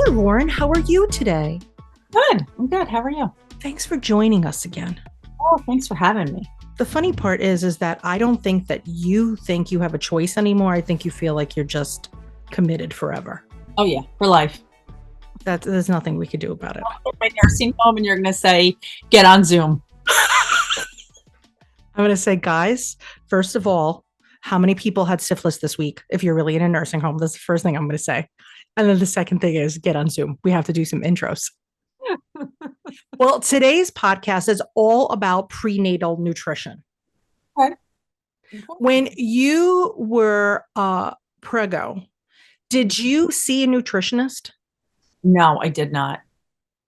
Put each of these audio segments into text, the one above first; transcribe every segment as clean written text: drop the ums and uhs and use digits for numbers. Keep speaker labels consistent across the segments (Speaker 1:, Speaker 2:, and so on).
Speaker 1: Lauren. How are you today?
Speaker 2: Good. I'm good. How are you?
Speaker 1: Thanks for joining us again.
Speaker 2: Oh, thanks for having me.
Speaker 1: The funny part is that I don't think that you think you have a choice anymore. I think you feel like you're just committed forever.
Speaker 2: Oh, yeah. For life.
Speaker 1: There's nothing we could do about it.
Speaker 2: I'll go to my nursing home and you're going to say, get on Zoom.
Speaker 1: I'm going to say, guys, first of all, how many people had syphilis this week? If you're really in a nursing home, that's the first thing I'm going to say. And then the second thing is get on Zoom. We have to do some intros. Well, today's podcast is all about prenatal nutrition.
Speaker 2: Okay.
Speaker 1: When you were prego, did you see a nutritionist?
Speaker 2: No, I did not.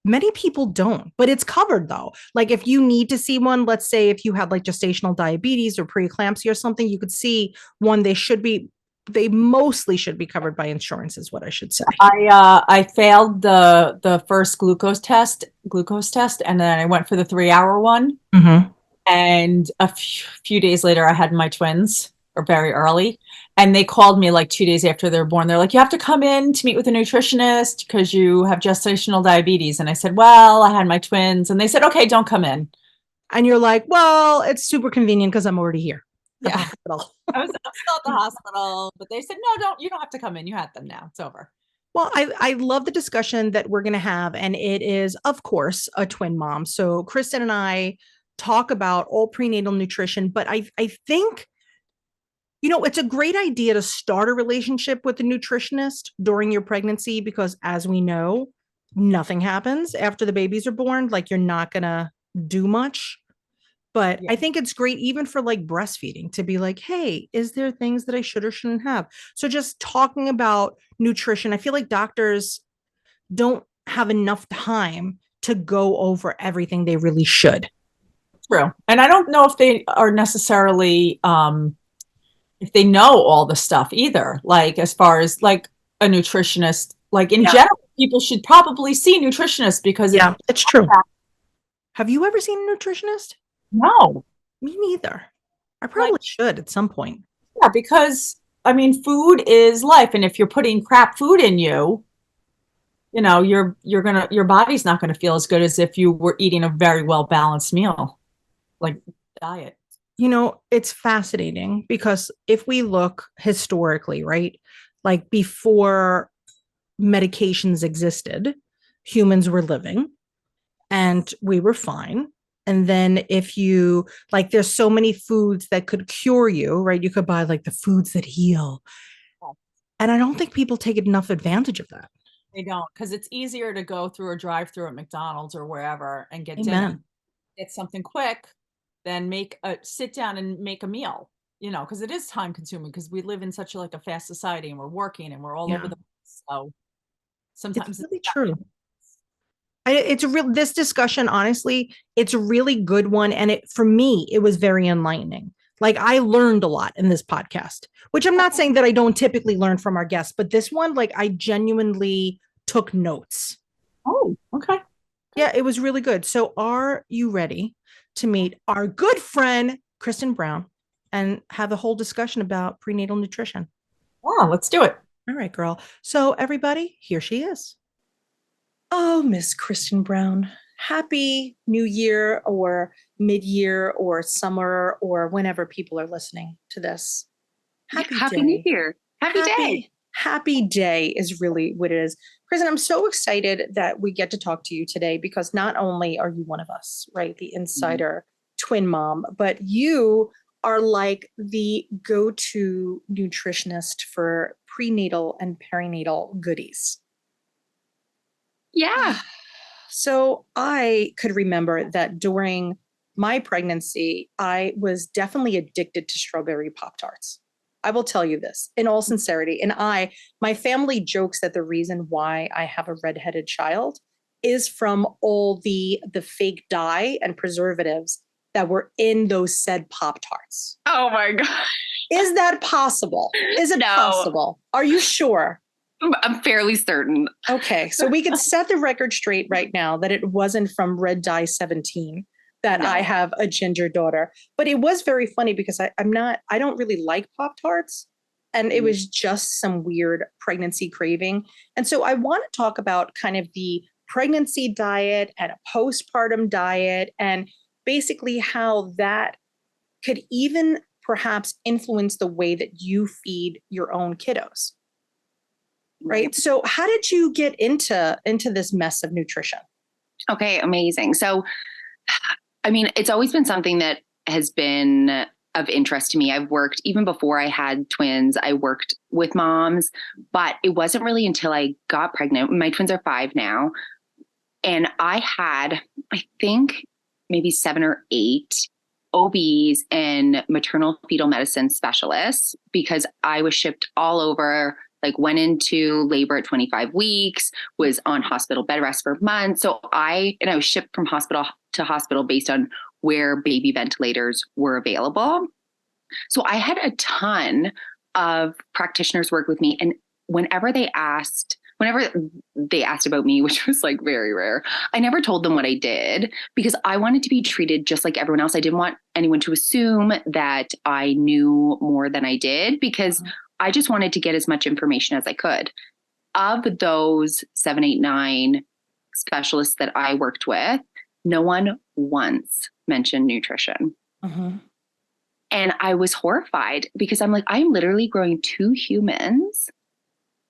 Speaker 1: Many people don't, but it's covered though. Like if you need to see one, let's say if you had like gestational diabetes or preeclampsia or something, you could see one. They mostly should be covered by insurance is what I should say.
Speaker 2: I failed the first glucose test, and then I went for the 3-hour one.
Speaker 1: Mm-hmm.
Speaker 2: And a few days later, I had my twins, or very early. And they called me like 2 days after they were born. They're like, you have to come in to meet with a nutritionist because you have gestational diabetes. And I said, well, I had my twins. And they said, okay, don't come in.
Speaker 1: And you're like, well, it's super convenient because I'm already here.
Speaker 2: Yeah. Hospital. I'm still at the hospital, but they said, no, you don't have to come in. You had them now. It's over.
Speaker 1: Well, I love the discussion that we're going to have. And it is, of course, a twin mom. So Kristin and I talk about all prenatal nutrition, but I think, it's a great idea to start a relationship with a nutritionist during your pregnancy, because as we know, nothing happens after the babies are born. Like you're not going to do much. But yeah. I think it's great even for like breastfeeding to be like, hey, is there things that I should or shouldn't have? So just talking about nutrition, I feel like doctors don't have enough time to go over everything they really should.
Speaker 2: True. And I don't know if they are necessarily, if they know all the stuff either. Like as far as like a nutritionist, like in general, people should probably see nutritionists because
Speaker 1: it's true. Have you ever seen a nutritionist?
Speaker 2: No.
Speaker 1: Me neither. I probably should at some point.
Speaker 2: Yeah, because I mean, food is life. And if you're putting crap food in you, your body's not gonna feel as good as if you were eating a very well balanced meal, like diet.
Speaker 1: It's fascinating because if we look historically, right? Like before medications existed, humans were living and we were fine. And then if you like, there's so many foods that could cure you, right? You could buy like the foods that heal. And I don't think people take enough advantage of that.
Speaker 2: They don't, because it's easier to go through or drive through at McDonald's or wherever and get dinner. Get something quick than sit down and make a meal, because it is time consuming because we live in such a fast society and we're working and we're all over the place. So sometimes
Speaker 1: it's really true. This discussion, honestly, it's a really good one. And for me, it was very enlightening. Like I learned a lot in this podcast, which I'm not saying that I don't typically learn from our guests, but this one, like I genuinely took notes.
Speaker 2: Oh, okay.
Speaker 1: Yeah, it was really good. So are you ready to meet our good friend, Kristin Brown, and have a whole discussion about prenatal nutrition?
Speaker 2: Yeah, let's do it.
Speaker 1: All right, girl. So everybody, here she is. Oh, Miss Kristin Brown, happy New Year or mid-year or summer or whenever people are listening to this.
Speaker 3: Happy New Year. Happy day.
Speaker 1: Happy day is really what it is. Kristin, I'm so excited that we get to talk to you today because not only are you one of us, right, the insider twin mom, but you are like the go-to nutritionist for prenatal and perinatal goodies.
Speaker 3: Yeah.
Speaker 1: So I could remember that during my pregnancy, I was definitely addicted to strawberry Pop-Tarts. I will tell you this in all sincerity. And my family jokes that the reason why I have a redheaded child is from all the fake dye and preservatives that were in those said Pop-Tarts.
Speaker 3: Oh my God.
Speaker 1: Is that possible? Is it possible? Are you sure?
Speaker 3: I'm fairly certain.
Speaker 1: Okay, so we can set the record straight right now that it wasn't from Red Dye 17 that I have a ginger daughter. But it was very funny because I don't really like Pop-Tarts. and it was just some weird pregnancy craving. And so I want to talk about kind of the pregnancy diet and a postpartum diet, and basically how that could even perhaps influence the way that you feed your own kiddos. Right. So how did you get into this mess of nutrition?
Speaker 3: Okay, amazing. So, I mean, it's always been something that has been of interest to me. I've worked, even before I had twins, I worked with moms, but it wasn't really until I got pregnant. My twins are 5 now. And I had, I think, maybe 7 or 8 OBs and maternal fetal medicine specialists, because I was shipped all over, like went into labor at 25 weeks, was on hospital bed rest for months. So I was shipped from hospital to hospital based on where baby ventilators were available. So I had a ton of practitioners work with me. And whenever they asked about me, which was like very rare, I never told them what I did, because I wanted to be treated just like everyone else. I didn't want anyone to assume that I knew more than I did, because I just wanted to get as much information as I could. Of those 7, 8, 9 specialists that I worked with, no one once mentioned nutrition. And I was horrified, because I'm like, I'm literally growing 2 humans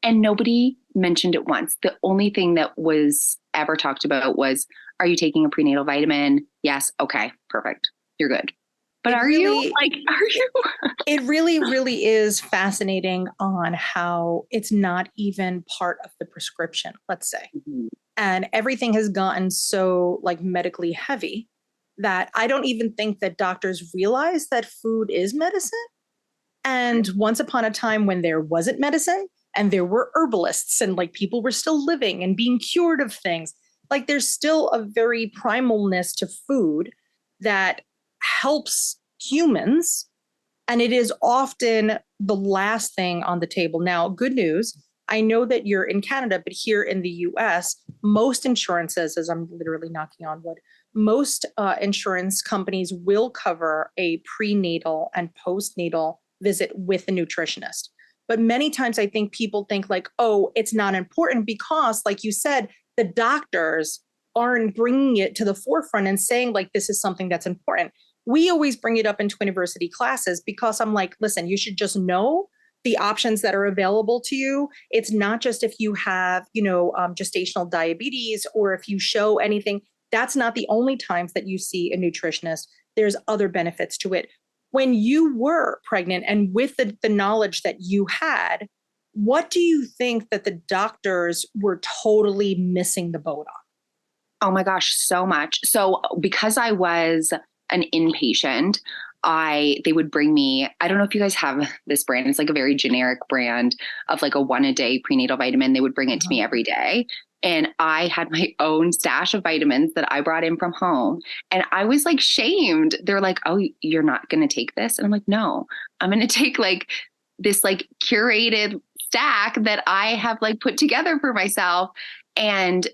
Speaker 3: and nobody mentioned it once. The only thing that was ever talked about was, are you taking a prenatal vitamin? Yes. Okay, perfect. You're good. But are you?
Speaker 1: It really, really is fascinating on how it's not even part of the prescription, let's say. And everything has gotten so like medically heavy that I don't even think that doctors realize that food is medicine. And once upon a time when there wasn't medicine and there were herbalists and like people were still living and being cured of things, like there's still a very primalness to food that helps humans. And it is often the last thing on the table. Now, good news. I know that you're in Canada, but here in the US, most insurances, as I'm literally knocking on wood, most insurance companies will cover a prenatal and postnatal visit with a nutritionist. But many times I think people think like, oh, it's not important because, like you said, the doctors aren't bringing it to the forefront and saying like, this is something that's important. We always bring it up in Twiniversity classes because I'm like, listen, you should just know the options that are available to you. It's not just if you have, gestational diabetes or if you show anything. That's not the only times that you see a nutritionist. There's other benefits to it. When you were pregnant and with the knowledge that you had, what do you think that the doctors were totally missing the boat on?
Speaker 3: Oh my gosh, so much. So because I was an inpatient, they would bring me, I don't know if you guys have this brand. It's like a very generic brand of like a 1-a-day prenatal vitamin. They would bring it to me every day. And I had my own stash of vitamins that I brought in from home. And I was like shamed. They're like, oh, you're not going to take this? And I'm like, no, I'm going to take like this like curated stack that I have like put together for myself. And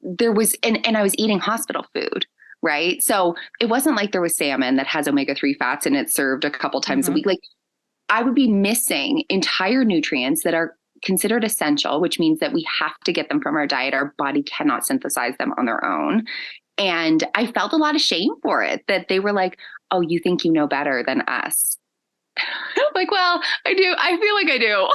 Speaker 3: there was, and I was eating hospital food. Right. So it wasn't like there was salmon that has omega-3 fats and it's served a couple times a week. Like I would be missing entire nutrients that are considered essential, which means that we have to get them from our diet. Our body cannot synthesize them on their own. And I felt a lot of shame for it, that they were like, oh, you think you know better than us. Like, well, I do. I feel like I do.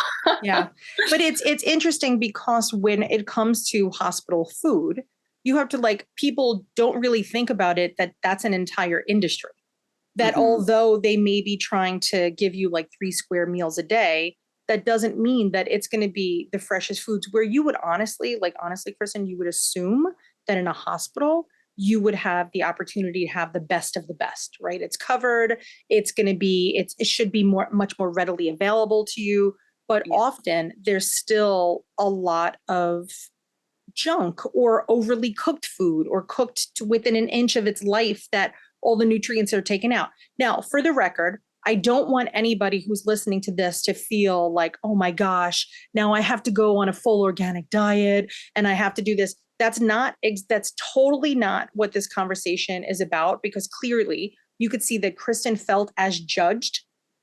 Speaker 1: Yeah. But it's interesting because when it comes to hospital food, you have to like, people don't really think about it, that that's an entire industry. That although they may be trying to give you like 3 square meals a day, that doesn't mean that it's going to be the freshest foods, where you would honestly, Kristin, you would assume that in a hospital, you would have the opportunity to have the best of the best, right? It's covered. It's going to be, it should be much more readily available to you. But often there's still a lot of junk or overly cooked food or cooked to within an inch of its life that all the nutrients are taken out. Now, for the record, I don't want anybody who's listening to this to feel like, oh my gosh, now I have to go on a full organic diet and I have to do this. That's totally not what this conversation is about, because clearly you could see that Kristin felt as judged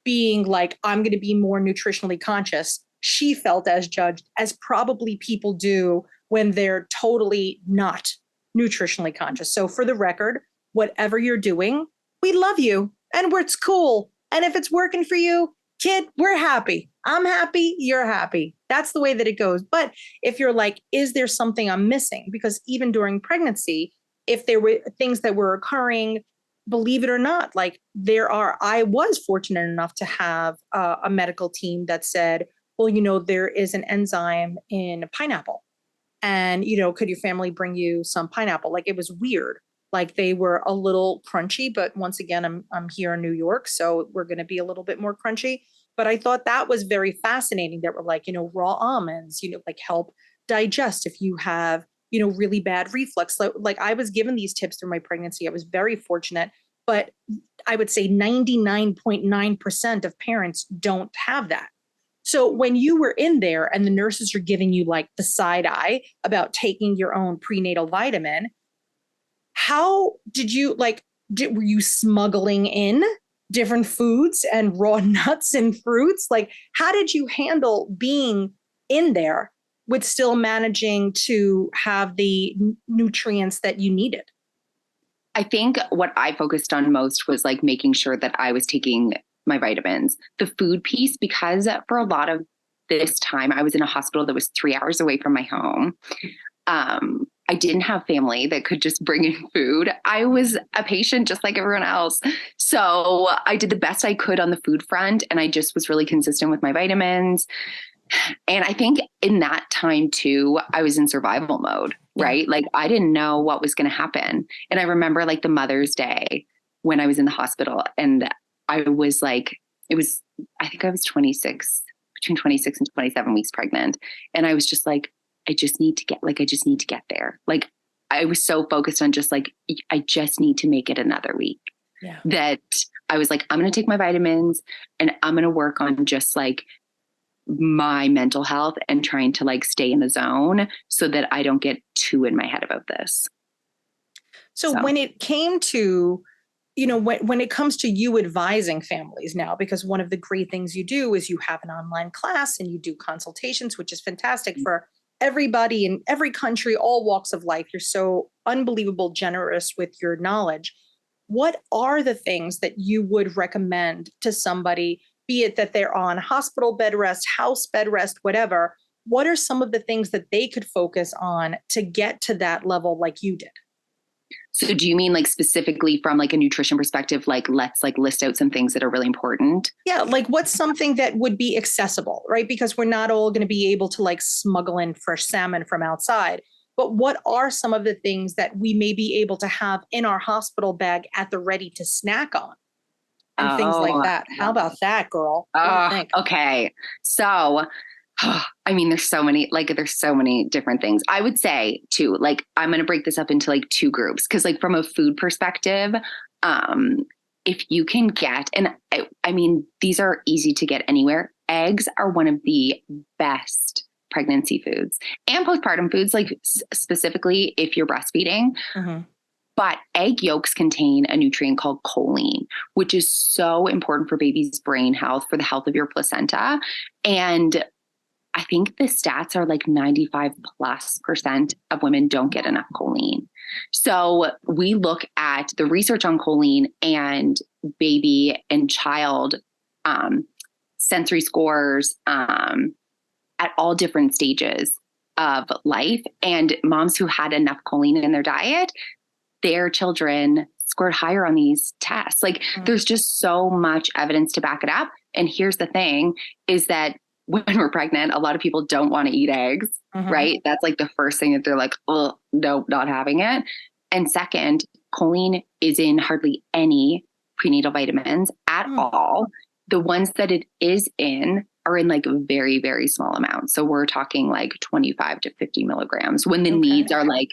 Speaker 1: being like, I'm going to be more nutritionally conscious. She felt as judged as probably people do when they're totally not nutritionally conscious. So for the record, whatever you're doing, we love you and it's cool. And if it's working for you, kid, we're happy. I'm happy. You're happy. That's the way that it goes. But if you're like, is there something I'm missing? Because even during pregnancy, if there were things that were occurring, believe it or not, like I was fortunate enough to have a medical team that said, well, there is an enzyme in pineapple. And, could your family bring you some pineapple? Like, it was weird. Like, they were a little crunchy, but once again, I'm here in New York, so we're going to be a little bit more crunchy. But I thought that was very fascinating that we're like, raw almonds, like help digest if you have, really bad reflux. Like I was given these tips through my pregnancy. I was very fortunate, but I would say 99.9% of parents don't have that. So when you were in there and the nurses are giving you like the side eye about taking your own prenatal vitamin, how did you were you smuggling in different foods and raw nuts and fruits? Like, how did you handle being in there with still managing to have the nutrients that you needed?
Speaker 3: I think what I focused on most was like making sure that I was taking my vitamins. The food piece, because for a lot of this time, I was in a hospital that was 3 hours away from my home. I didn't have family that could just bring in food. I was a patient just like everyone else. So I did the best I could on the food front. And I just was really consistent with my vitamins. And I think in that time too, I was in survival mode, right? Like I didn't know what was going to happen. And I remember like the Mother's Day when I was in the hospital and I was like, I think I was between 26 and 27 weeks pregnant. And I was just like, I just need to get there. Like I was so focused on just like, I just need to make it another week.
Speaker 1: Yeah.
Speaker 3: That I was like, I'm going to take my vitamins and I'm going to work on just like my mental health and trying to like stay in the zone so that I don't get too in my head about this.
Speaker 1: So when it came to, when it comes to you advising families now, because one of the great things you do is you have an online class and you do consultations, which is fantastic for everybody in every country, all walks of life. You're so unbelievable generous with your knowledge. What are the things that you would recommend to somebody, be it that they're on hospital bed rest, house bed rest, whatever? What are some of the things that they could focus on to get to that level like you did?
Speaker 3: So do you mean like specifically from like a nutrition perspective, like let's like list out some things that are really important?
Speaker 1: Yeah. Like what's something that would be accessible, right? Because we're not all going to be able to like smuggle in fresh salmon from outside. But what are some of the things that we may be able to have in our hospital bag at the ready to snack on and things like that? How about that, girl? What do you think?
Speaker 3: Okay. So I mean, there's so many different things. I would say too, like, I'm going to break this up into like two groups. Cause like from a food perspective, if you can get, and I mean, these are easy to get anywhere. Eggs are one of the best pregnancy foods and postpartum foods, like specifically if you're breastfeeding. Mm-hmm. But egg yolks contain a nutrient called choline, which is so important for baby's brain health, for the health of your placenta. And I think the stats are like 95+% of women don't get enough choline. So we look at the research on choline and baby and child sensory scores at all different stages of life. And moms who had enough choline in their diet, their children scored higher on these tests. Like there's just so much evidence to back it up. And here's the thing is that when we're pregnant, a lot of people don't want to eat eggs, right? That's like the first thing that they're like, oh, no, not having it. And second, choline is in hardly any prenatal vitamins at all. The ones that it is in are in like very, very small amounts. So we're talking like 25 to 50 milligrams when the needs are like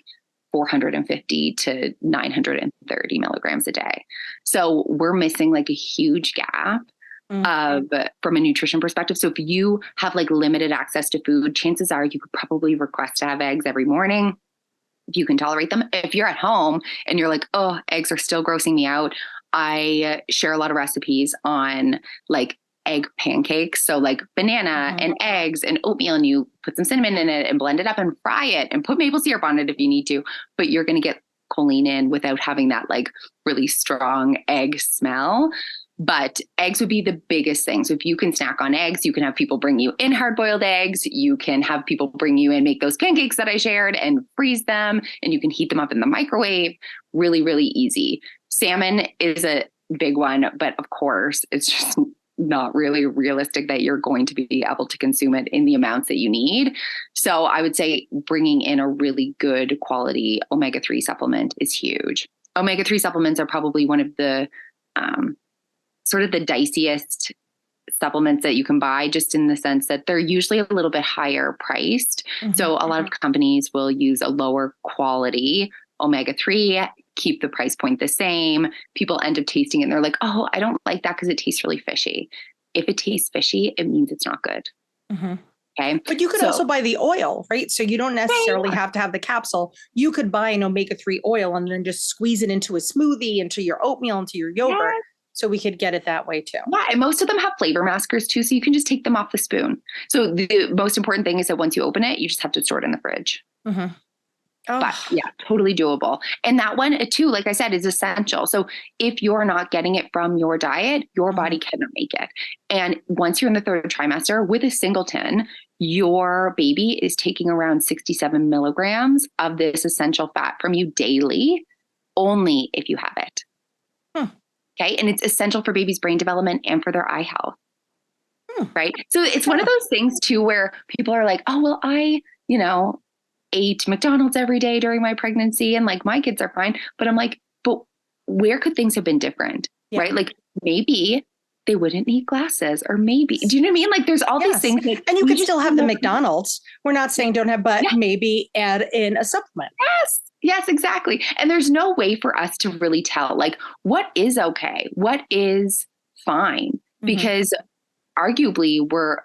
Speaker 3: 450 to 930 milligrams a day. So we're missing like a huge gap from a nutrition perspective. So if you have like limited access to food, chances are you could probably request to have eggs every morning if you can tolerate them. If you're at home and you're like, oh, eggs are still grossing me out, I share a lot of recipes on like egg pancakes. So like banana and eggs and oatmeal, and you put some cinnamon in it and blend it up and fry it and put maple syrup on it if you need to, but you're going to get choline in without having that like really strong egg smell. But eggs would be the biggest thing. So if you can snack on eggs, you can have people bring you in hard-boiled eggs. You can have people bring you in, make those pancakes that I shared and freeze them, and you can heat them up in the microwave. Really, really easy. Salmon is a big one, but of course, it's just not really realistic that you're going to be able to consume it in the amounts that you need. So I would say bringing in a really good quality omega-3 supplement is huge. Omega-3 supplements are probably one of the sort of the diciest supplements that you can buy, just in the sense that they're usually a little bit higher priced. So a lot of companies will use a lower quality omega-3, keep the price point the same. People end up tasting it and they're like, oh, I don't like that because it tastes really fishy. If it tastes fishy, it means it's not good. Okay.
Speaker 1: But you could also buy the oil, right? So you don't necessarily have to have the capsule. You could buy an omega-3 oil and then just squeeze it into a smoothie, into your oatmeal, into your yogurt. So we could get it that way too.
Speaker 3: Yeah. And most of them have flavor maskers too. So you can just take them off the spoon. So the most important thing is that once you open it, you just have to store it in the fridge. But yeah, totally doable. And that one too, like I said, is essential. So if you're not getting it from your diet, your body cannot make it. And once you're in the third trimester with a singleton, your baby is taking around 67 milligrams of this essential fat from you daily, only if you have it. Okay. And it's essential for baby's brain development and for their eye health. Right. So it's one of those things too, where people are like, oh, well, I ate McDonald's every day during my pregnancy and like my kids are fine. But I'm like, but where could things have been different? Right. Like maybe they wouldn't need glasses, or maybe, do you know what I mean? Like there's all these things.
Speaker 1: And you could still have the McDonald's. We're not saying don't have, but maybe add in a supplement.
Speaker 3: Yes, exactly. And there's no way for us to really tell like what is okay, what is fine, because arguably we're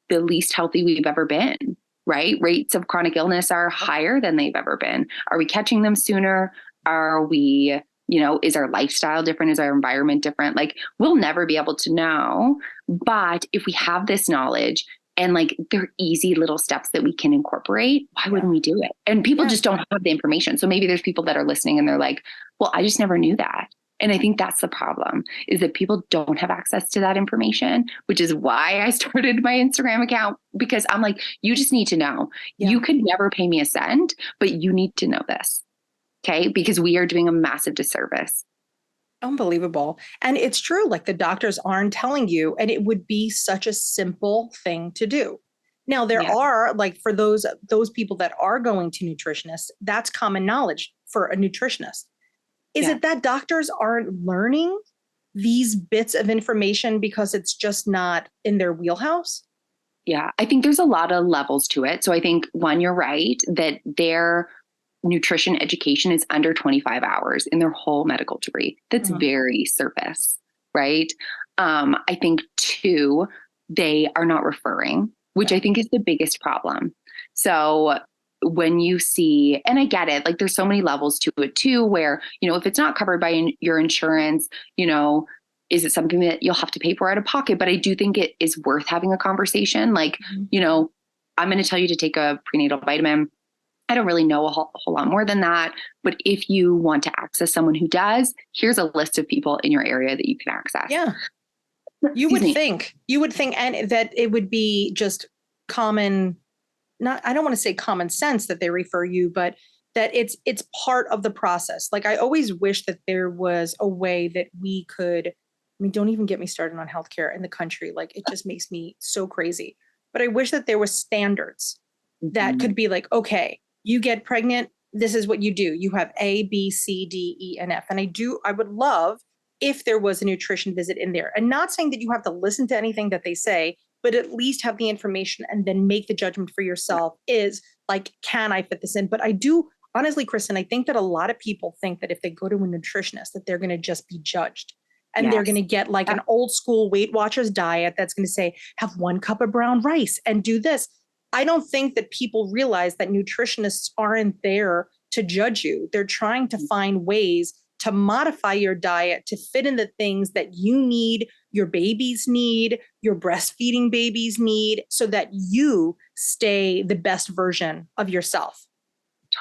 Speaker 3: the least healthy we've ever been, right? Rates of chronic illness are higher than they've ever been. Are we catching them sooner? Are we, is our lifestyle different? Is our environment different? Like we'll never be able to know. But if we have this knowledge and like they're easy little steps that we can incorporate, why wouldn't we do it? And people just don't have the information. So maybe there's people that are listening and they're like, well, I just never knew that. And I think that's the problem, is that people don't have access to that information, which is why I started my Instagram account, because I'm like, you just need to know. You could never pay me a cent, but you need to know this. Okay. Because we are doing a massive disservice.
Speaker 1: Unbelievable. And it's true. Like the doctors aren't telling you, and it would be such a simple thing to do. Now there are, like, for those people that are going to nutritionists, that's common knowledge for a nutritionist. Is it that doctors aren't learning these bits of information because it's just not in their wheelhouse?
Speaker 3: Yeah, I think there's a lot of levels to it. So I think, one, you're right that their nutrition education is under 25 hours in their whole medical degree. That's very surface, right? I think, two, they are not referring, which I think is the biggest problem. So when you see, and I get it, like there's so many levels to it too, where, if it's not covered by your insurance, is it something that you'll have to pay for out of pocket? But I do think it is worth having a conversation. Like, I'm going to tell you to take a prenatal vitamin. I don't really know a whole lot more than that. But if you want to access someone who does, here's a list of people in your area that you can access.
Speaker 1: Yeah. You would think, and that it would be just common, I don't want to say common sense that they refer you, but that it's part of the process. Like I always wish that there was a way that we could, don't even get me started on healthcare in the country. Like it just makes me so crazy. But I wish that there was standards that could be like, okay, you get pregnant, this is what you do. You have A, B, C, D, E, and F. And I would love if there was a nutrition visit in there. And not saying that you have to listen to anything that they say, but at least have the information and then make the judgment for yourself is like, can I fit this in? But I do, honestly, Kristin, I think that a lot of people think that if they go to a nutritionist, that they're going to just be judged. And they're going to get like an old school Weight Watchers diet that's going to say, have 1 cup of brown rice and do this. I don't think that people realize that nutritionists aren't there to judge you. They're trying to find ways to modify your diet to fit in the things that you need, your babies need, your breastfeeding babies need, so that you stay the best version of yourself.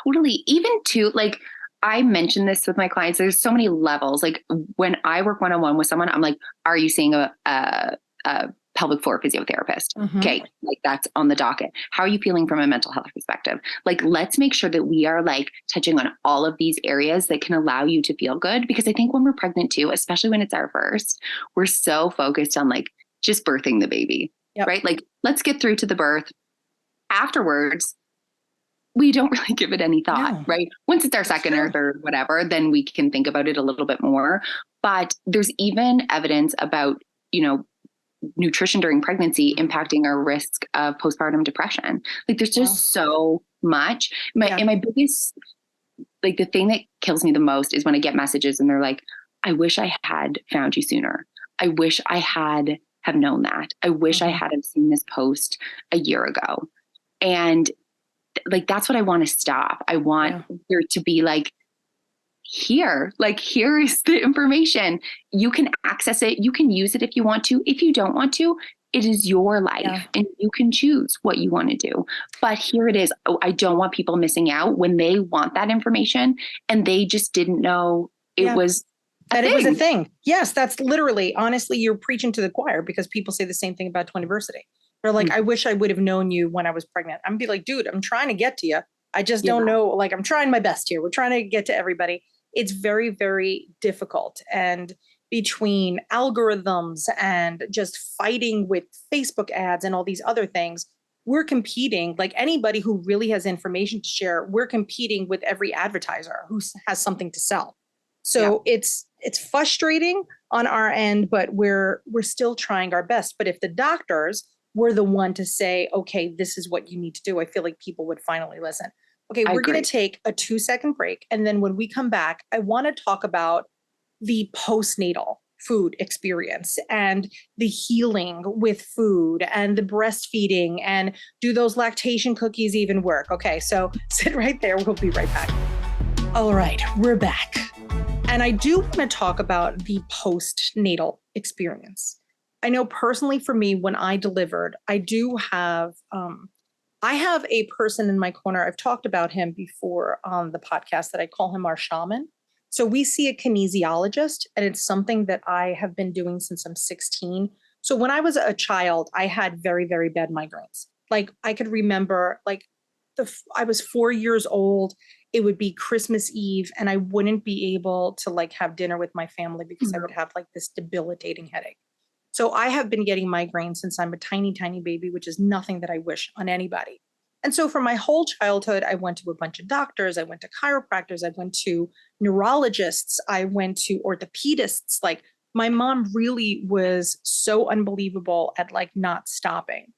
Speaker 3: Totally. Even to like, I mentioned this with my clients, there's so many levels. Like when I work one-on-one with someone, I'm like, are you seeing a pelvic floor physiotherapist?
Speaker 1: Mm-hmm.
Speaker 3: Okay. Like that's on the docket. How are you feeling from a mental health perspective? Like, let's make sure that we are like touching on all of these areas that can allow you to feel good. Because I think when we're pregnant too, especially when it's our first, we're so focused on like just birthing the baby, right? Like, let's get through to the birth. Afterwards, we don't really give it any thought, right? Once it's our second or third, whatever, then we can think about it a little bit more. But there's even evidence about, nutrition during pregnancy impacting our risk of postpartum depression. Like there's just so much. And my biggest, like the thing that kills me the most is when I get messages and they're like, I wish I had found you sooner. I wish I have known that. I wish I had seen this post a year ago. And like, that's what I want to stop. I want there to be like, here is the information. You can access it. You can use it if you want to. If you don't want to, it is your life and you can choose what you want to do. But here it is. I don't want people missing out when they want that information and they just didn't know it was
Speaker 1: it was a thing. Yes, that's literally, honestly, you're preaching to the choir, because people say the same thing about Twiniversity. They're like, I wish I would have known you when I was pregnant. I'm be like, dude, I'm trying to get to you. I just don't know. Like, I'm trying my best here. We're trying to get to everybody. It's very, very difficult. And between algorithms and just fighting with Facebook ads and all these other things, we're competing, like anybody who really has information to share, we're competing with every advertiser who has something to sell. So it's frustrating on our end, but we're still trying our best. But if the doctors were the one to say, okay, this is what you need to do, I feel like people would finally listen. Okay, we're going to take a 2-second break. And then when we come back, I want to talk about the postnatal food experience and the healing with food and the breastfeeding, and do those lactation cookies even work? Okay, so sit right there. We'll be right back. All right, we're back. And I do want to talk about the postnatal experience. I know personally for me, when I delivered, I do have, I have a person in my corner. I've talked about him before on the podcast that I call him our shaman. So we see a kinesiologist, and it's something that I have been doing since I'm 16. So when I was a child, I had very, very bad migraines. Like I could remember, like I was 4 years old. It would be Christmas Eve, and I wouldn't be able to like have dinner with my family because I would have like this debilitating headache. So I have been getting migraines since I'm a tiny, tiny baby, which is nothing that I wish on anybody. And so for my whole childhood, I went to a bunch of doctors. I went to chiropractors. I went to neurologists. I went to orthopedists. Like my mom really was so unbelievable at like not stopping.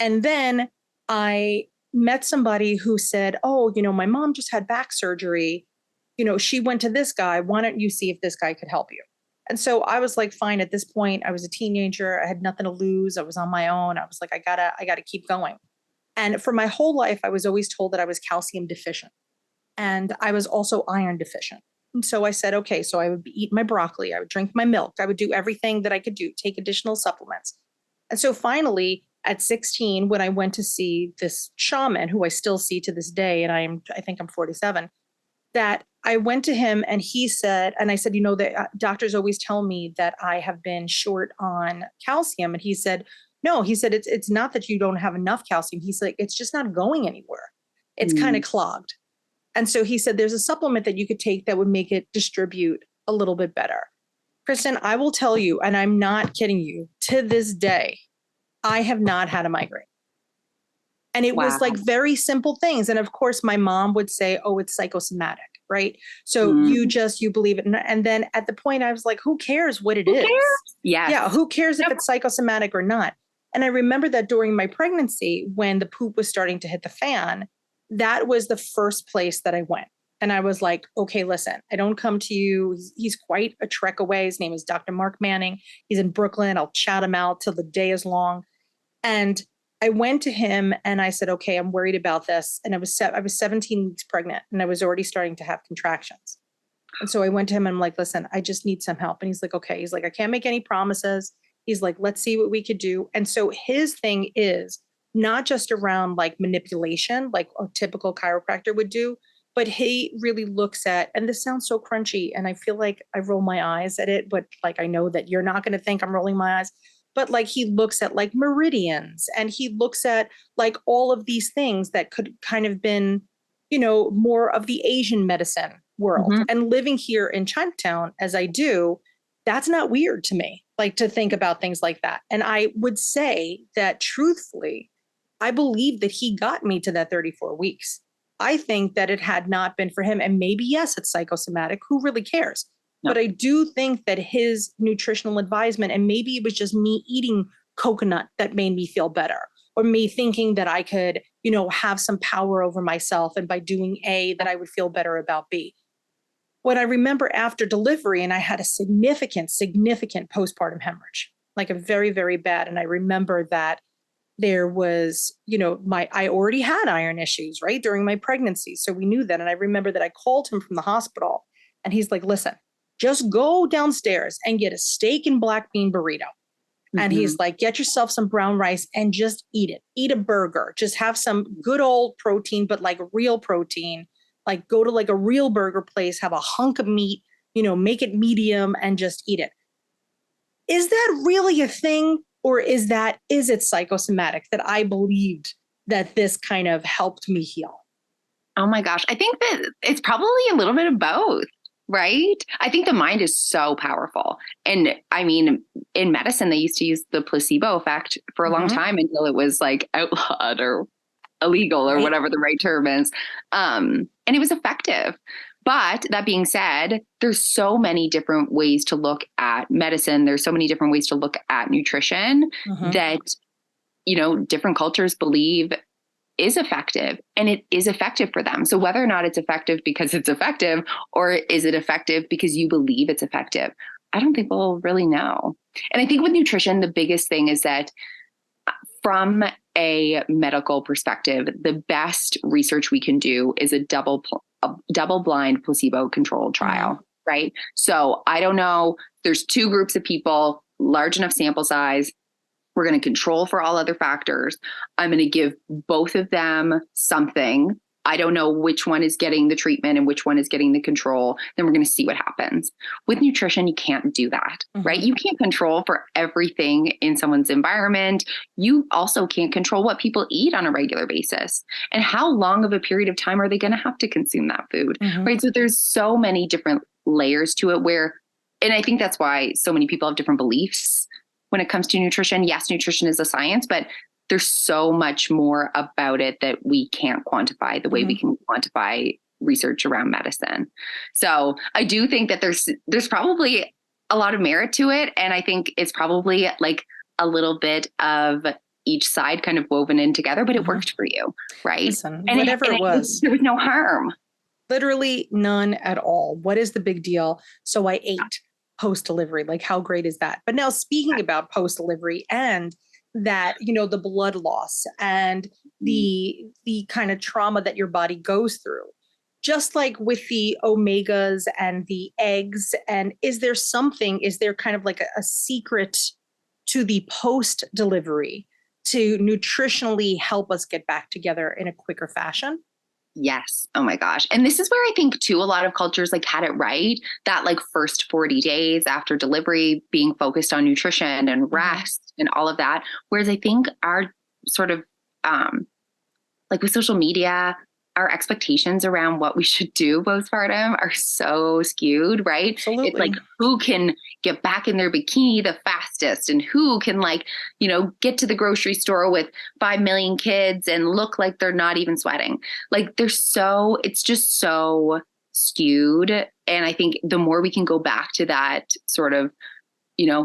Speaker 1: And then I met somebody who said, oh, my mom just had back surgery. She went to this guy. Why don't you see if this guy could help you? And so I was like, fine. At this point, I was a teenager. I had nothing to lose. I was on my own. I was like, I gotta keep going. And for my whole life, I was always told that I was calcium deficient, and I was also iron deficient. And so I said, okay, so I would eat my broccoli. I would drink my milk. I would do everything that I could do, take additional supplements. And so finally at 16, when I went to see this shaman who I still see to this day, and I think I'm 47, that I went to him and he said, and I said, the doctors always tell me that I have been short on calcium. And he said, no, he said, it's not that you don't have enough calcium. He's like, it's just not going anywhere. It's kind of clogged. And so he said, there's a supplement that you could take that would make it distribute a little bit better. Kristin, I will tell you, and I'm not kidding you, to this day, I have not had a migraine. And it was like very simple things. And of course, my mom would say, oh, it's psychosomatic, right? So you believe it. And then at the point I was like, who cares what it is?
Speaker 3: Yes.
Speaker 1: Yeah. Who cares if it's psychosomatic or not? And I remember that during my pregnancy, when the poop was starting to hit the fan, that was the first place that I went. And I was like, okay, listen, I don't come to you. He's quite a trek away. His name is Dr. Mark Manning. He's in Brooklyn. I'll chat him out till the day is long. And I went to him and I said, okay, I'm worried about this. And I was 17 weeks pregnant and I was already starting to have contractions. And so I went to him and I'm like, listen, I just need some help. And he's like, okay. He's like, I can't make any promises. He's like, let's see what we could do. And so his thing is not just around like manipulation, like a typical chiropractor would do, but he really looks at, and this sounds so crunchy, and I feel like I roll my eyes at it, but like, I know that you're not going to think I'm rolling my eyes, but like he looks at like meridians, and he looks at like all of these things that could kind of been, more of the Asian medicine world.
Speaker 3: Mm-hmm.
Speaker 1: And living here in Chinatown, as I do, that's not weird to me, like to think about things like that. And I would say that truthfully, I believe that he got me to that 34 weeks. I think that it had not been for him, and maybe, yes, it's psychosomatic. Who really cares? No. But I do think that his nutritional advisement, and maybe it was just me eating coconut that made me feel better, or me thinking that I could, have some power over myself. And by doing A, that I would feel better about B. What I remember after delivery, and I had a significant postpartum hemorrhage, like a very, very bad. And I remember that there was, I already had iron issues, right, during my pregnancy. So we knew that. And I remember that I called him from the hospital, and he's like, listen, just go downstairs and get a steak and black bean burrito. Mm-hmm. And he's like, get yourself some brown rice and just eat it. Eat a burger. Just have some good old protein, but like real protein. Like go to like a real burger place, have a hunk of meat, make it medium and just eat it. Is that really a thing? Or is it psychosomatic that I believed that this kind of helped me heal?
Speaker 3: Oh my gosh. I think that it's probably a little bit of both, right? I think the mind is so powerful. And I mean, in medicine, they used to use the placebo effect for a long time until it was like outlawed or illegal or whatever the right term is. And it was effective. But that being said, there's so many different ways to look at medicine. There's so many different ways to look at nutrition that, different cultures believe is effective, and it is effective for them. So whether or not it's effective because it's effective, or is it effective because you believe it's effective, I don't think we'll really know. And I think with nutrition, the biggest thing is that from a medical perspective, the best research we can do is a double-blind placebo-controlled trial, right? So I don't know, there's two groups of people, large enough sample size. We're going to control for all other factors. I'm going to give both of them something. I don't know which one is getting the treatment and which one is getting the control. Then we're going to see what happens. With nutrition, you can't do that, right? You can't control for everything in someone's environment. You also can't control what people eat on a regular basis and how long of a period of time are they going to have to consume that food, right? So there's so many different layers to it and I think that's why so many people have different beliefs when it comes to nutrition. Yes, nutrition is a science, but there's so much more about it that we can't quantify the way we can quantify research around medicine. So I do think that there's probably a lot of merit to it. And I think it's probably like a little bit of each side kind of woven in together, but it worked for you, right?
Speaker 1: Listen, and whatever it was,
Speaker 3: there was no harm.
Speaker 1: Literally none at all. What is the big deal? So I ate post-delivery. Like, how great is that? But now speaking about post-delivery and that, the blood loss and the kind of trauma that your body goes through, just like with the omegas and the eggs. And is there kind of like a secret to the post-delivery to nutritionally help us get back together in a quicker fashion?
Speaker 3: Yes. Oh my gosh. And this is where I think too, a lot of cultures like had it right, that like first 40 days after delivery being focused on nutrition and rest and all of that. Whereas I think our sort of, like with social media, our expectations around what we should do postpartum are so skewed, right?
Speaker 1: Absolutely.
Speaker 3: It's like who can get back in their bikini the fastest and who can get to the grocery store with 5 million kids and look like they're not even sweating. Like it's just so skewed. And I think the more we can go back to that sort of,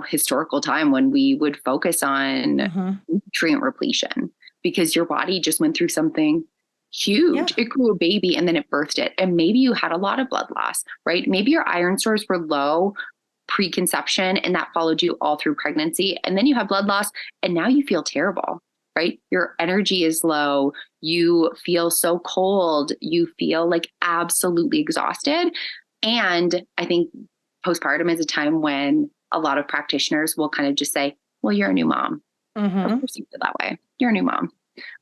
Speaker 3: historical time when we would focus on nutrient repletion, because your body just went through something huge. Yeah. It grew a baby and then it birthed it. And maybe you had a lot of blood loss, right? Maybe your iron stores were low preconception and that followed you all through pregnancy. And then you have blood loss and now you feel terrible, right? Your energy is low. You feel so cold. You feel like absolutely exhausted. And I think postpartum is a time when a lot of practitioners will kind of just say, well, you're a new mom. Of course you feel that way. You're a new mom,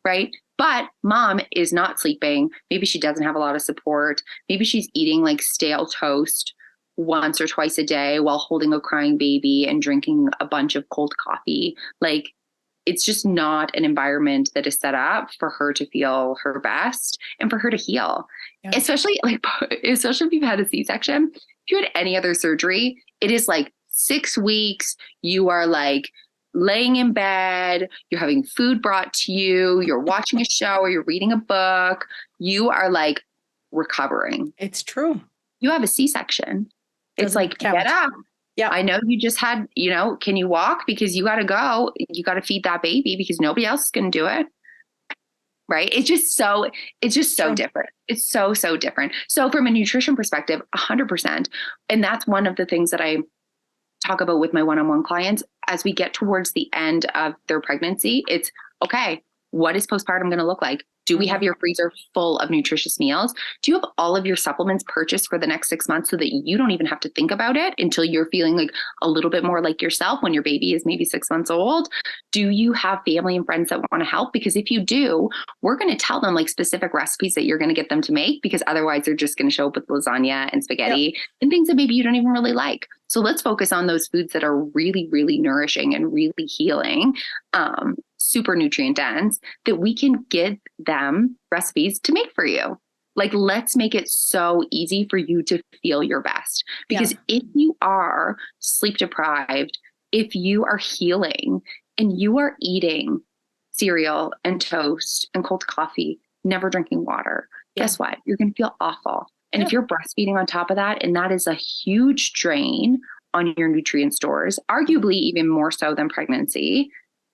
Speaker 3: right? But mom is not sleeping. Maybe she doesn't have a lot of support. Maybe she's eating like stale toast once or twice a day while holding a crying baby and drinking a bunch of cold coffee. Like, it's just not an environment that is set up for her to feel her best and for her to heal. Yeah. Especially if you've had a C-section. If you had any other surgery, it is like 6 weeks. You are like laying in bed, you're having food brought to you, you're watching a show or you're reading a book. You are like recovering.
Speaker 1: It's true.
Speaker 3: You have a C-section. It's like,
Speaker 1: count.
Speaker 3: Get up.
Speaker 1: Yeah.
Speaker 3: I know you just had, can you walk? Because you got to go. You got to feed that baby because nobody else is going to do it. Right. It's just so different. It's so different. So from a nutrition perspective, 100%. And that's one of the things that I talk about with my one-on-one clients as we get towards the end of their pregnancy. It's okay. What is postpartum going to look like? Do we have your freezer full of nutritious meals? Do you have all of your supplements purchased for the next 6 months so that you don't even have to think about it until you're feeling like a little bit more like yourself when your baby is maybe 6 months old? Do you have family and friends that want to help? Because if you do, we're going to tell them like specific recipes that you're going to get them to make, because otherwise they're just going to show up with lasagna and spaghetti and things that maybe you don't even really like. So let's focus on those foods that are really, really nourishing and really healing, super nutrient dense, that we can give them recipes to make for you. Like, let's make it so easy for you to feel your best. Because if you are sleep deprived, if you are healing and you are eating cereal and toast and cold coffee, never drinking water, guess what? You're going to feel awful. And if you're breastfeeding on top of that, and that is a huge drain on your nutrient stores, arguably even more so than pregnancy,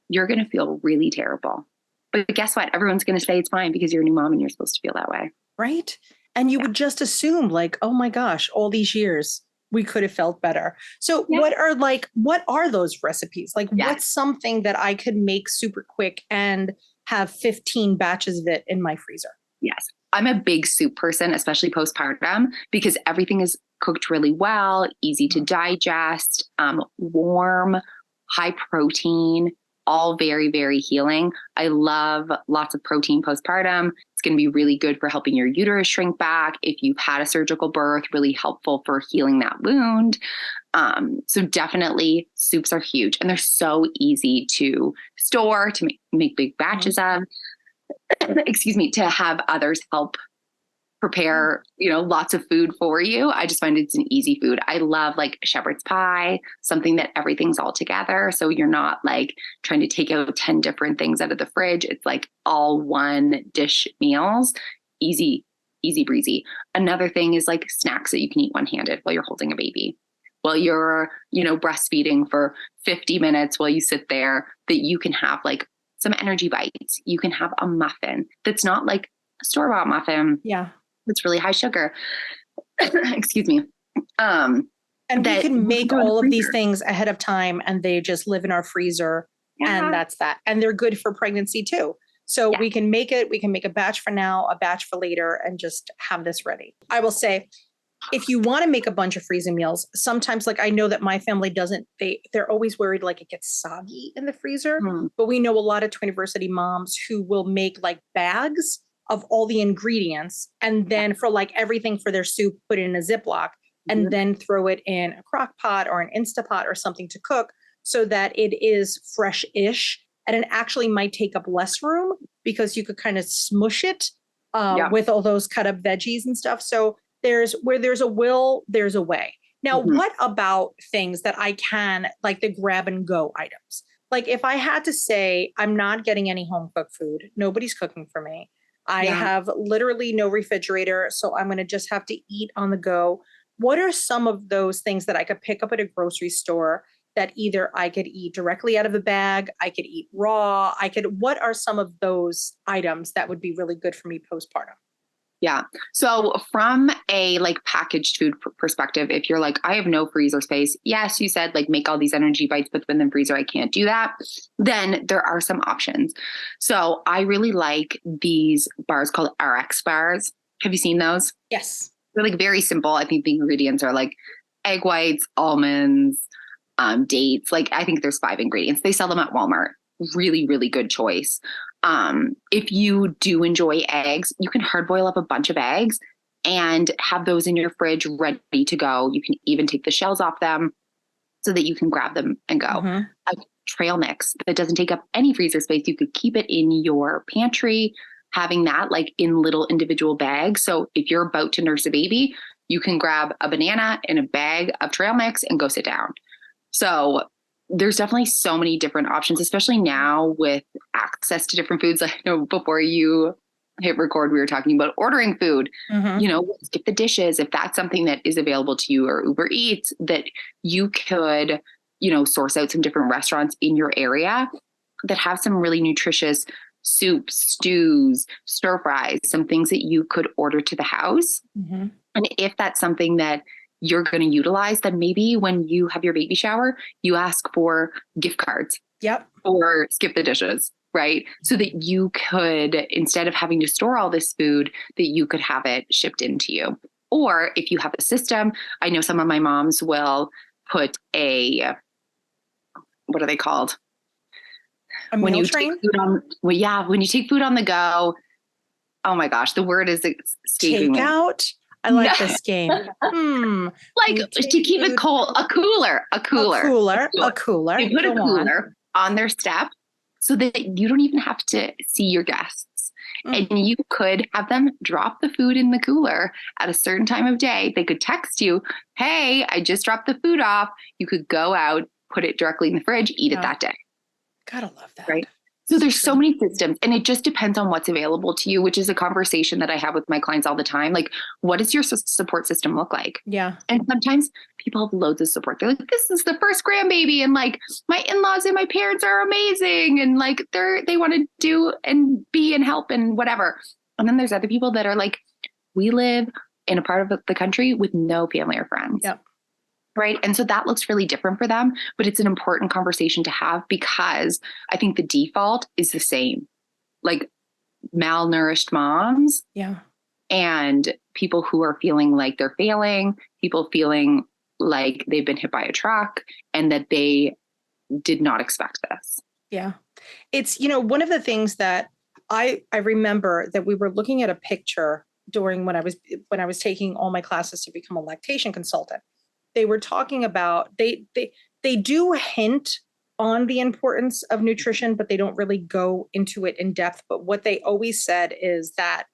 Speaker 3: you're going to feel really terrible. But guess what? Everyone's going to say it's fine because you're a new mom and you're supposed to feel that way.
Speaker 1: Right. And you would just assume like, oh my gosh, all these years we could have felt better. So what are those recipes? Like what's something that I could make super quick and have 15 batches of it in my freezer?
Speaker 3: Yes. I'm a big soup person, especially postpartum, because everything is cooked really well, easy to digest, warm, high protein, all very, very healing. I love lots of protein postpartum. It's going to be really good for helping your uterus shrink back. If you've had a surgical birth, really helpful for healing that wound. So definitely soups are huge, and they're so easy to store, to make big batches of, to have others help prepare, lots of food for you. I just find it's an easy food. I love like shepherd's pie, something that everything's all together. So you're not like trying to take out 10 different things out of the fridge. It's like all one dish meals, easy breezy. Another thing is like snacks that you can eat one-handed while you're holding a baby, while you're, breastfeeding for 50 minutes while you sit there, that you can have like some energy bites. You can have a muffin that's not like a store-bought muffin.
Speaker 1: Yeah.
Speaker 3: It's really high sugar. Excuse me.
Speaker 1: And we can make all of these things ahead of time, and they just live in our freezer. And that's that. And they're good for pregnancy too. So we can make it. We can make a batch for now, a batch for later, and just have this ready. I will say, if you want to make a bunch of freezing meals, sometimes like I know that my family doesn't, they're always worried like it gets soggy in the freezer. But we know a lot of Twiniversity moms who will make like bags of all the ingredients, and then for like everything for their soup, put it in a Ziploc and then throw it in a crock pot or an Instapot or something to cook, so that it is fresh-ish, and it actually might take up less room because you could kind of smush it with all those cut up veggies and stuff. So where there's a will, there's a way. Now, what about things that I can, like the grab and go items? Like if I had to say, I'm not getting any home cooked food, nobody's cooking for me, I have literally no refrigerator, so I'm going to just have to eat on the go. What are some of those things that I could pick up at a grocery store that either I could eat directly out of a bag, I could eat raw, what are some of those items that would be really good for me postpartum?
Speaker 3: Yeah. So from a like packaged food perspective, if you're like, I have no freezer space. Yes, you said like make all these energy bites, put them in the freezer. I can't do that. Then there are some options. So I really like these bars called RX bars. Have you seen those?
Speaker 1: Yes.
Speaker 3: They're like very simple. I think the ingredients are like egg whites, almonds, dates. Like I think there's 5 ingredients. They sell them at Walmart. Really, really good choice. If you do enjoy eggs, you can hard boil up a bunch of eggs and have those in your fridge ready to go. You can even take the shells off them so that you can grab them and go. A trail mix that doesn't take up any freezer space. You could keep it in your pantry, having that like in little individual bags. So if you're about to nurse a baby, you can grab a banana and a bag of trail mix and go sit down. So there's definitely so many different options, especially now with access to different foods. I know before you hit record, we were talking about ordering food, skip the dishes. If that's something that is available to you, or Uber Eats, that you could, source out some different restaurants in your area that have some really nutritious soups, stews, stir fries, some things that you could order to the house. And if that's something that you're going to utilize, then maybe when you have your baby shower, you ask for gift cards. Or skip the dishes, right? So that you could, instead of having to store all this food, that you could have it shipped into you. Or if you have a system, I know some of my moms will put what are they called?
Speaker 1: When you train?
Speaker 3: When you take food on the go, oh my gosh, the word is escaping me.
Speaker 1: Takeout? I like this game.
Speaker 3: Like to keep it cold, a cooler.
Speaker 1: A cooler.
Speaker 3: You put a cooler on their step so that you don't even have to see your guests. And you could have them drop the food in the cooler at a certain time of day. They could text you, hey, I just dropped the food off. You could go out, put it directly in the fridge, eat it that day.
Speaker 1: Gotta love that.
Speaker 3: Right. So there's so many systems, and it just depends on what's available to you, which is a conversation that I have with my clients all the time. Like, what does your support system look like?
Speaker 1: Yeah.
Speaker 3: And sometimes people have loads of support. They're like, this is the first grandbaby, and like my in-laws and my parents are amazing. And like, they want to do and be and help and whatever. And then there's other people that are like, we live in a part of the country with no family or friends.
Speaker 1: Yep.
Speaker 3: Right. And so that looks really different for them, but it's an important conversation to have because I think the default is the same, like malnourished moms.
Speaker 1: Yeah.
Speaker 3: And people who are feeling like they're failing, people feeling like they've been hit by a truck and that they did not expect this.
Speaker 1: Yeah. It's, one of the things that I remember that we were looking at a picture during when I was taking all my classes to become a lactation consultant. They were talking about, they do hint on the importance of nutrition, but they don't really go into it in depth. But what they always said is that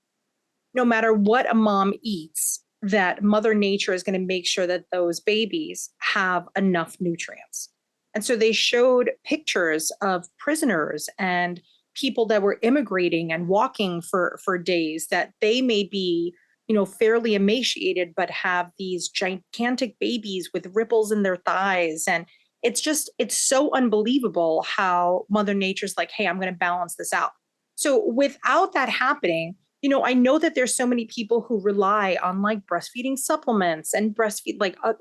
Speaker 1: no matter what a mom eats, that Mother Nature is going to make sure that those babies have enough nutrients. And so they showed pictures of prisoners and people that were immigrating and walking for days, that they may be fairly emaciated, but have these gigantic babies with ripples in their thighs. And it's so unbelievable how Mother Nature's like, hey, I'm going to balance this out. So without that happening, I know that there's so many people who rely on like breastfeeding supplements and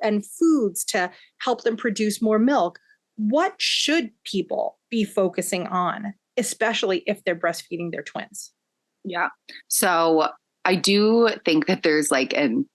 Speaker 1: and foods to help them produce more milk. What should people be focusing on, especially if they're breastfeeding their twins?
Speaker 3: Yeah. So I do think that there's like an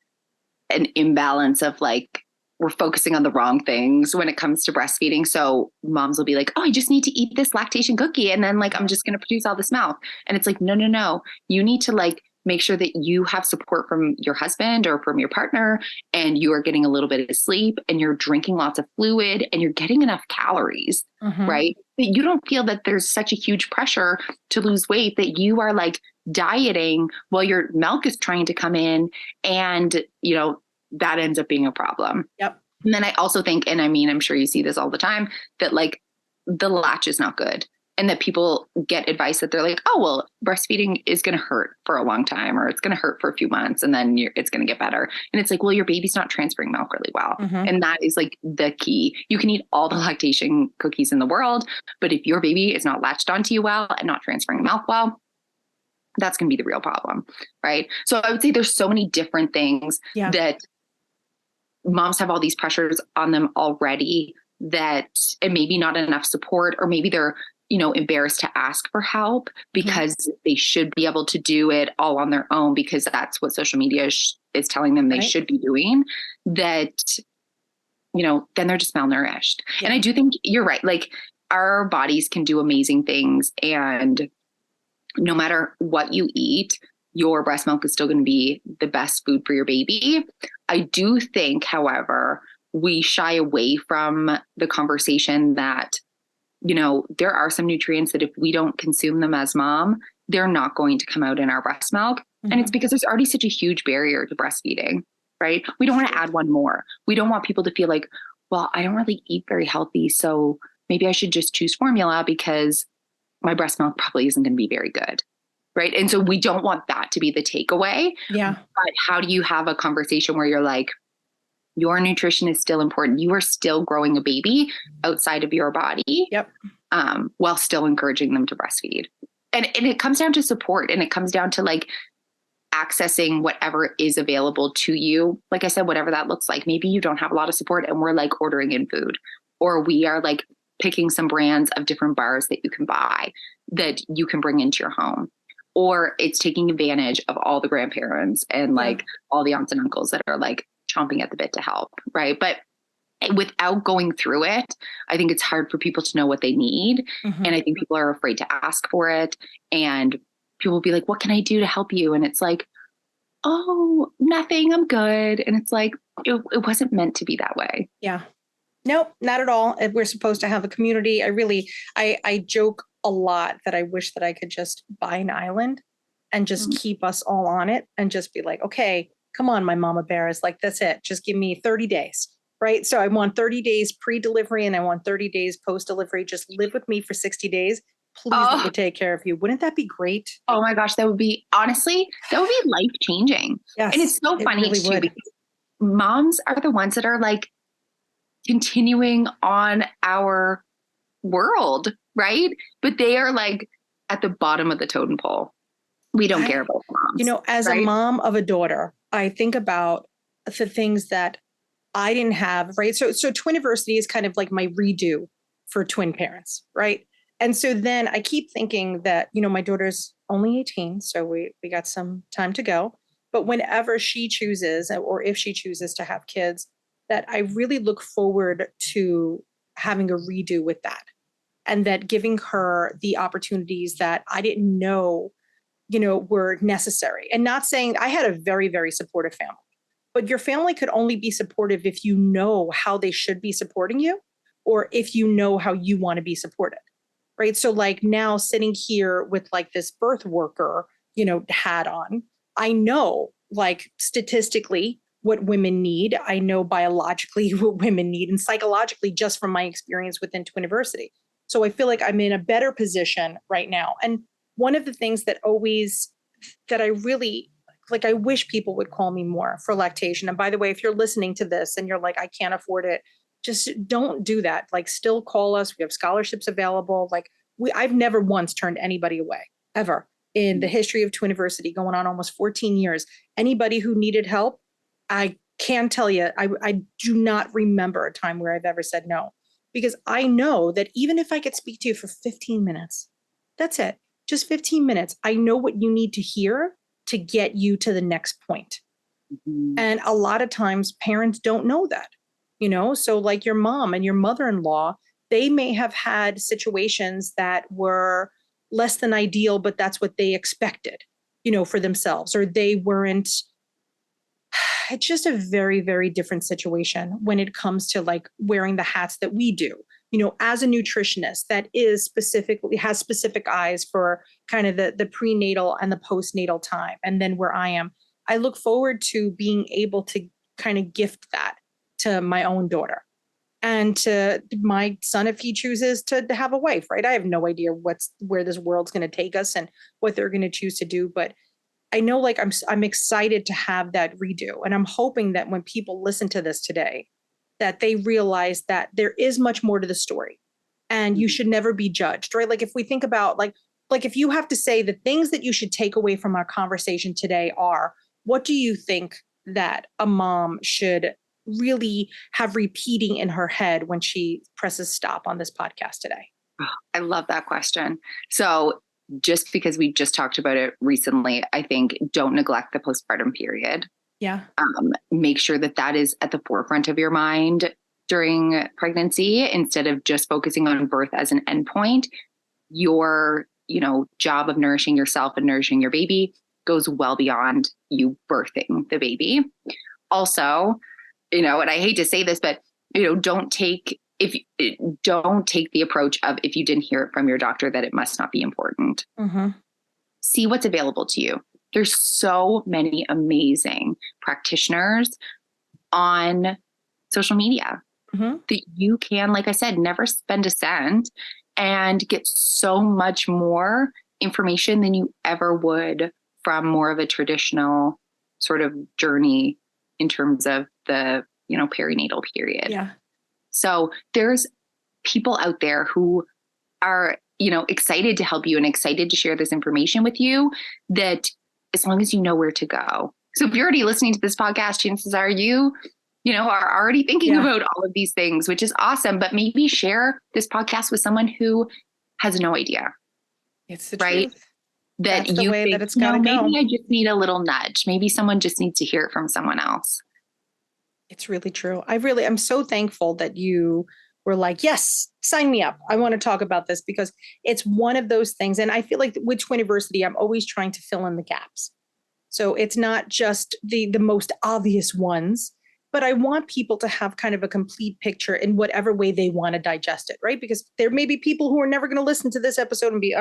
Speaker 3: imbalance of like, we're focusing on the wrong things when it comes to breastfeeding. So moms will be like, oh, I just need to eat this lactation cookie. And then like, I'm just going to produce all this milk. And it's like, no. You need to like make sure that you have support from your husband or from your partner, and you are getting a little bit of sleep, and you're drinking lots of fluid, and you're getting enough calories, right? That you don't feel that there's such a huge pressure to lose weight, that you are like dieting while your milk is trying to come in, and that ends up being a problem.
Speaker 1: Yep.
Speaker 3: And then I also think, and I mean, I'm sure you see this all the time, that like the latch is not good, and that people get advice that they're like, oh, well, breastfeeding is going to hurt for a long time, or it's going to hurt for a few months, and then it's going to get better. And it's like, well, your baby's not transferring milk really well. And that is like the key. You can eat all the lactation cookies in the world, but if your baby is not latched onto you well and not transferring milk well, that's going to be the real problem. Right. So I would say there's so many different things that moms have all these pressures on them already, that and maybe not enough support, or maybe they're, embarrassed to ask for help because they should be able to do it all on their own, because that's what social media is telling them they
Speaker 1: Right.
Speaker 3: should be doing, that, then they're just malnourished.
Speaker 1: Yeah.
Speaker 3: And I do think you're right. Like, our bodies can do amazing things. And no matter what you eat, your breast milk is still going to be the best food for your baby. I do think, however, we shy away from the conversation that, there are some nutrients that if we don't consume them as mom, they're not going to come out in our breast milk.
Speaker 1: Mm-hmm.
Speaker 3: And it's because there's already such a huge barrier to breastfeeding, right? We don't want to add one more. We don't want people to feel like, well, I don't really eat very healthy, so maybe I should just choose formula because my breast milk probably isn't going to be very good. Right. And so we don't want that to be the takeaway.
Speaker 1: Yeah.
Speaker 3: But how do you have a conversation where you're like, your nutrition is still important. You are still growing a baby outside of your body.
Speaker 1: Yep.
Speaker 3: While still encouraging them to breastfeed. And it comes down to support, and it comes down to like accessing whatever is available to you. Like I said, whatever that looks like. Maybe you don't have a lot of support and we're like ordering in food, or we are like picking some brands of different bars that you can buy that you can bring into your home. Or it's taking advantage of all the grandparents and like all the aunts and uncles that are like chomping at the bit to help. Right. But without going through it, I think it's hard for people to know what they need.
Speaker 1: Mm-hmm.
Speaker 3: And I think people are afraid to ask for it. And people will be like, what can I do to help you? And it's like, oh, nothing, I'm good. And it's like, it wasn't meant to be that way.
Speaker 1: Yeah. Nope, not at all. We're supposed to have a community. I joke a lot that I wish that I could just buy an island and just keep us all on it and just be like, okay, come on, my mama bears, like, that's it. Just give me 30 days, right? So I want 30 days pre-delivery and I want 30 days post-delivery. Just live with me for 60 days. Please let me take care of you. Wouldn't that be great?
Speaker 3: Oh my gosh, that would be life-changing.
Speaker 1: Yes,
Speaker 3: and it's so funny
Speaker 1: really
Speaker 3: too, because moms are the ones that are like continuing on our world, right? But they are like at the bottom of the totem pole. We don't care about moms.
Speaker 1: As a mom of a daughter, I think about the things that I didn't have, right? So Twiniversity is kind of like my redo for twin parents, right? And so then I keep thinking that, my daughter's only 18, so we got some time to go. But whenever she chooses, or if she chooses to have kids, that I really look forward to having a redo with that. And that giving her the opportunities that I didn't know, were necessary. And not saying I had a very, very supportive family, but your family could only be supportive if you know how they should be supporting you, or if you know how you want to be supported. Right. So like now sitting here with like this birth worker, hat on, I know like statistically what women need. I know biologically what women need, and psychologically just from my experience within Twiniversity. So I feel like I'm in a better position right now. And one of the things that I really like, I wish people would call me more for lactation. And by the way, if you're listening to this and you're like, I can't afford it, just don't do that. Like, still call us. We have scholarships available. Like, I've never once turned anybody away, ever, in the history of Twiniversity, going on almost 14 years. Anybody who needed help, I can tell you, I do not remember a time where I've ever said no, because I know that even if I could speak to you for 15 minutes, that's it, just 15 minutes, I know what you need to hear to get you to the next point. Mm-hmm. And a lot of times parents don't know that. So like your mom and your mother-in-law, they may have had situations that were less than ideal, but that's what they expected, for themselves, or they weren't. It's just a very, very different situation when it comes to like wearing the hats that we do, as a nutritionist that has specific eyes for kind of the prenatal and the postnatal time. And then where I look forward to being able to kind of gift that to my own daughter and to my son if he chooses to have a wife, right? I have no idea where this world's going to take us and what they're going to choose to do, but I know like I'm excited to have that redo. And I'm hoping that when people listen to this today, that they realize that there is much more to the story and you should never be judged, right? Like if we think about like if you have to say the things that you should take away from our conversation today are, what do you think that a mom should really have repeating in her head when she presses stop on this podcast today?
Speaker 3: I love that question. So just because we just talked about it recently, I think don't neglect the postpartum period.
Speaker 1: Yeah.
Speaker 3: Make sure that that is at the forefront of your mind during pregnancy, instead of just focusing on birth as an endpoint. Your, job of nourishing yourself and nourishing your baby goes well beyond you birthing the baby. Also, and I hate to say this, but don't take the approach of, if you didn't hear it from your doctor, that it must not be important.
Speaker 1: Mm-hmm.
Speaker 3: See what's available to you. There's so many amazing practitioners on social media that you can, like I said, never spend a cent and get so much more information than you ever would from more of a traditional sort of journey in terms of the, perinatal period.
Speaker 1: Yeah.
Speaker 3: So there's people out there who are, excited to help you and excited to share this information with you, that as long as you know where to go. So if you're already listening to this podcast, chances are you are already thinking about all of these things, which is awesome. But maybe share this podcast with someone who has no idea.
Speaker 1: It's the
Speaker 3: right?
Speaker 1: truth.
Speaker 3: That
Speaker 1: That's the
Speaker 3: you
Speaker 1: way
Speaker 3: think,
Speaker 1: that it's gotta go.
Speaker 3: maybe I just need a little nudge. Maybe someone just needs to hear it from someone else.
Speaker 1: It's really true. I'm so thankful that you were like, yes, sign me up. I want to talk about this, because it's one of those things. And I feel like with Twiniversity, I'm always trying to fill in the gaps. So it's not just the most obvious ones, but I want people to have kind of a complete picture in whatever way they want to digest it, right? Because there may be people who are never going to listen to this episode and be,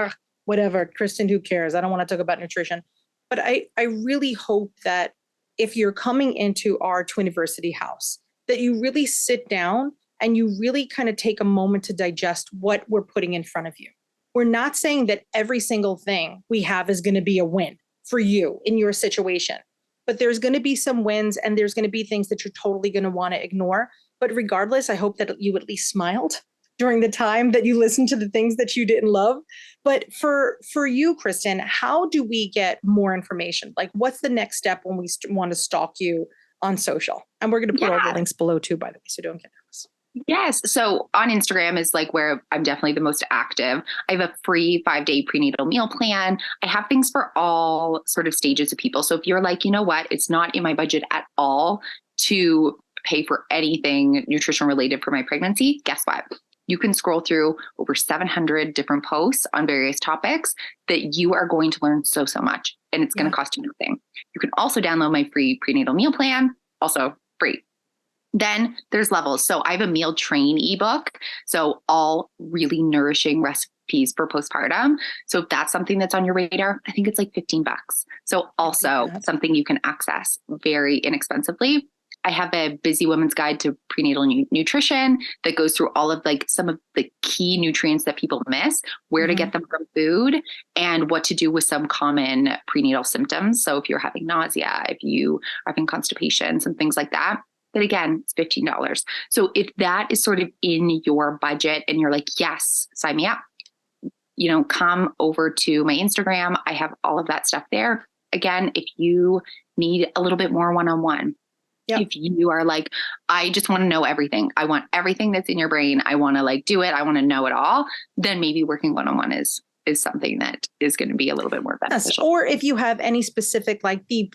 Speaker 1: whatever, Kristin, who cares? I don't want to talk about nutrition. But I really hope that if you're coming into our Twiniversity house, that you really sit down and you really kind of take a moment to digest what we're putting in front of you. We're not saying that every single thing we have is going to be a win for you in your situation, but there's going to be some wins and there's going to be things that you're totally going to want to ignore. But regardless, I hope that you at least smiled during the time that you listened to the things that you didn't love. But for you, Kristin, how do we get more information? Like, what's the next step when we want to stalk you on social? And we're going to put all the links below too, by the way, so don't get nervous.
Speaker 3: Yes. So on Instagram is like where I'm definitely the most active. I have a free 5-day prenatal meal plan. I have things for all sort of stages of people. So if you're like, you know what, it's not in my budget at all to pay for anything nutrition related for my pregnancy, guess what? You can scroll through over 700 different posts on various topics that you are going to learn so much, and it's going to cost you nothing. You can also download my free prenatal meal plan, also free. Then there's levels. So I have a meal train ebook. So all really nourishing recipes for postpartum. So if that's something that's on your radar, I think it's like $15. So also something you can access very inexpensively. I have a Busy Woman's Guide to Prenatal Nutrition that goes through all of like some of the key nutrients that people miss, where to get them from food, and what to do with some common prenatal symptoms. So if you're having nausea, if you are having constipation, some things like that. But again, it's $15. So if that is sort of in your budget and you're like, yes, sign me up, come over to my Instagram. I have all of that stuff there. Again, if you need a little bit more one-on-one, if you are like, I just want to know everything. I want everything that's in your brain. I want to like do it. I want to know it all. Then maybe working one-on-one is something that is going to be a little bit more beneficial.
Speaker 1: Yes. Or if you have any specific, like the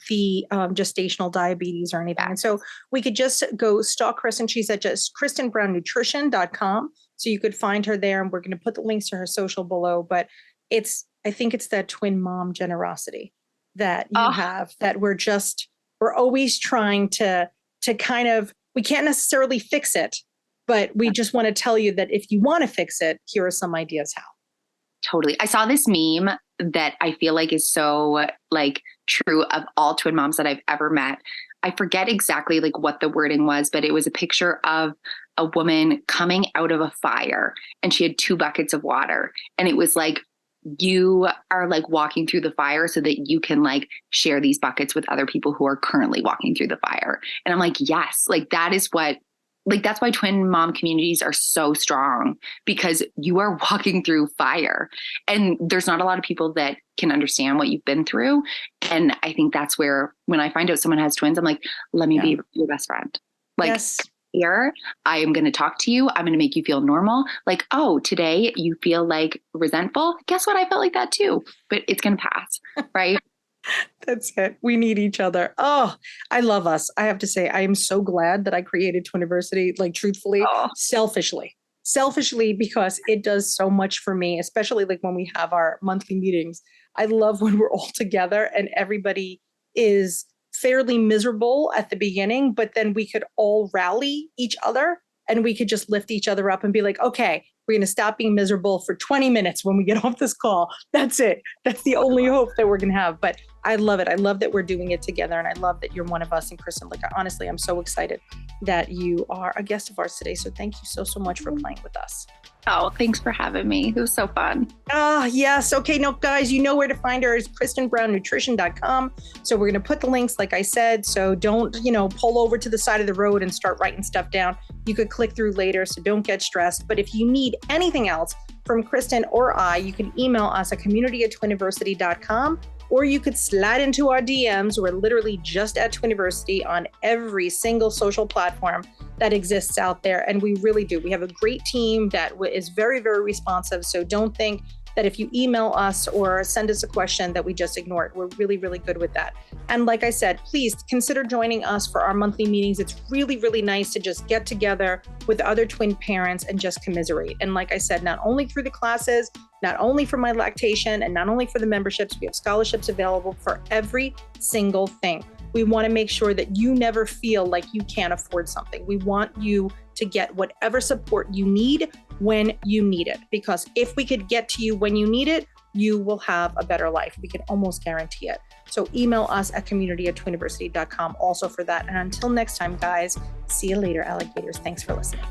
Speaker 1: gestational diabetes or anything. And so we could just go stalk Kristin. She's at just KristinBrownNutrition.com. So you could find her there, and we're going to put the links to her social below. But I think it's that twin mom generosity that you have, that we're always trying to kind of, we can't necessarily fix it, but we just want to tell you that if you want to fix it, here are some ideas how.
Speaker 3: Totally. I saw this meme that I feel like is so like true of all twin moms that I've ever met. I forget exactly like what the wording was, but it was a picture of a woman coming out of a fire, and she had 2 buckets of water. And it was like, you are like walking through the fire so that you can like share these buckets with other people who are currently walking through the fire. And I'm like, yes, like that is what, like, that's why twin mom communities are so strong, because you are walking through fire, and there's not a lot of people that can understand what you've been through. And I think that's where, when I find out someone has twins, I'm like, let me be your best friend. Like, here, I am going to talk to you. I'm going to make you feel normal. Like, oh, today you feel like resentful. Guess what? I felt like that too, but it's going to pass. Right.
Speaker 1: That's it. We need each other. Oh, I love us. I have to say, I am so glad that I created Twiniversity, like truthfully,
Speaker 3: Oh.
Speaker 1: selfishly, because it does so much for me, especially like when we have our monthly meetings. I love when we're all together and everybody is fairly miserable at the beginning, but then we could all rally each other and we could just lift each other up and be like, okay, we're going to stop being miserable for 20 minutes when we get off this call. That's it. That's the only hope that we're going to have. But I love it. I love that we're doing it together. And I love that you're one of us. And Kristin, like, honestly, I'm so excited that you are a guest of ours today. So thank you so, so much for playing with us.
Speaker 3: Oh, thanks for having me. It was so fun.
Speaker 1: Yes. Okay. Now, guys, you know where to find her is KristinBrownNutrition.com. So we're going to put the links, like I said. So don't, pull over to the side of the road and start writing stuff down. You could click through later. So don't get stressed. But if you need anything else from Kristin or I, you can email us at community@twiniversity.com, or you could slide into our DMs. We're literally just at Twiniversity on every single social platform that exists out there. And we really do. We have a great team that is very, very responsive. So don't think that if you email us or send us a question that we just ignore it. We're really, really good with that. And like I said, please consider joining us for our monthly meetings. It's really, really nice to just get together with other twin parents and just commiserate. And like I said, not only through the classes, not only for my lactation, and not only for the memberships, we have scholarships available for every single thing. We want to make sure that you never feel like you can't afford something. We want you to get whatever support you need when you need it. Because if we could get to you when you need it, you will have a better life. We can almost guarantee it. So email us at community@twiniversity.com also for that. And until next time, guys, see you later, alligators. Thanks for listening.